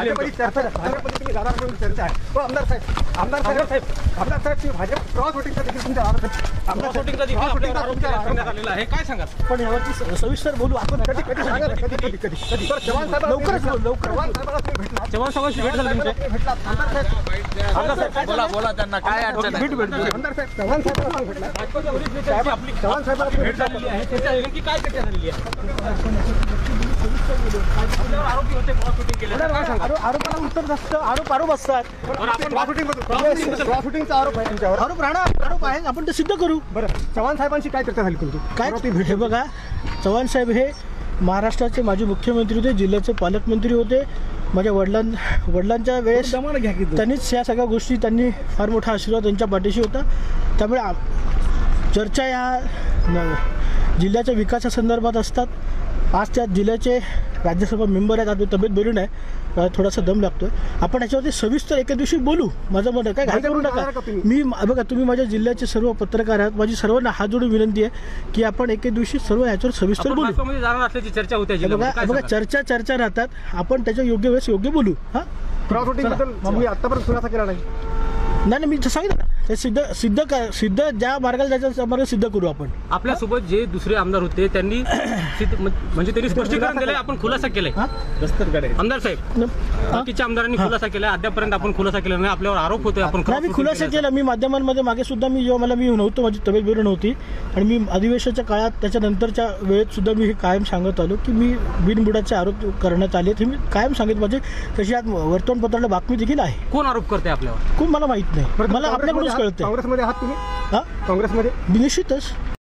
चर्चा आहे. आमदार साहेब तुम्ही भाजप क्रॉस वोटिंगचा देखील तुमच्या आलेला आहे. काय सांगा पण यावरती सविस्तर बोलू आपण. कधी सांगा कधी चव्हाण साहेब लवकरच चव्हाण साहेबांना तुम्ही भेटला. चव्हाण साहेबांशी भेट झाली तुमची. भेटला आमदार साहेब बोला त्यांना काय अडचण आहे. आमदार साहेब चव्हाण साहेबांना भेटला. चव्हाण साहेबांना भेट झालेली आहे. त्याच्या नेमकी काय चर्चा झालेली आहे. आरोपी होते क्रॉस वोटिंग केलं. आरोपाला उत्तर जास्त आरोप असतात. क्रॉस आरोप आहे तुमच्यावर. आरोप आहे आपण ते सिद्ध करू. बरं चव्हाण साहेबांशी काय चर्चा झाली तुमची. काय भेट बघा. चव्हाण साहेब हे महाराष्ट्राचे माजी मुख्यमंत्री होते, जिल्ह्याचे पालकमंत्री होते. माझ्या वडिलांच्या वेळेस त्यांनीच या सगळ्या गोष्टी त्यांनी फार मोठा आशीर्वाद त्यांच्या पाठीशी होता. त्यामुळे चर्चा या जिल्ह्याच्या विकासासंदर्भात असतात. आज त्या जिल्ह्याचे राज्यसभा मेंबर आहेत. आपली तब्येत बरी नाही, थोडासा दम लागतोय. आपण याच्यावरती सविस्तर एका दिवशी बोलू. माझं मत आहे काय घाई करू नका. मी बघा तुम्ही माझ्या जिल्ह्याचे सर्व पत्रकार आहात. माझी सर्वांना हात जोडून विनंती आहे की आपण एके दिवशी सर्व याच्यावर सविस्तर बोलू. चर्चा होते बघा चर्चा राहतात. आपण त्याच्या योग्य वेळेस योग्य बोलू. हा क्रॉस वोटिंग बद्दल मी आतापर्यंत खुलासा केला नाही. मी सांगितलं ना ते सिद्ध ज्या मार्गाला जायचं मार्ग सिद्ध करू आपण. आपल्यासोबत जे दुसरे आमदार होते त्यांनी म्हणजे त्यांनी स्पष्टीकरण दिलंय, आपण खुलासा केलाय. आमदार साहेब बाकीच्या आमदारांनी खुलासा केलाय. अद्यापर्यंत आपण खुलासा केला नाही. आपल्यावर आरोप होतोय आपण मी खुलासा केला. मी माध्यमांमध्ये मागे सुद्धा मी नव्हतो, माझी तब्येत बरी नव्हती आणि मी अधिवेशनाच्या काळात त्याच्यानंतरच्या वेळेत सुद्धा मी हे कायम सांगत आलो की मी बिनबुडाचे आरोप करण्यात आले. हे मी कायम सांगितलं. माझे तशी आज वर्तमानपत्राला बातमी देखील आहे. कोण आरोप करते आपल्यावर खूप मला माहित नाही. मला आपल्याकडूनच कळतं. काँग्रेसमध्ये आहात तुम्ही. काँग्रेसमध्ये निश्चितच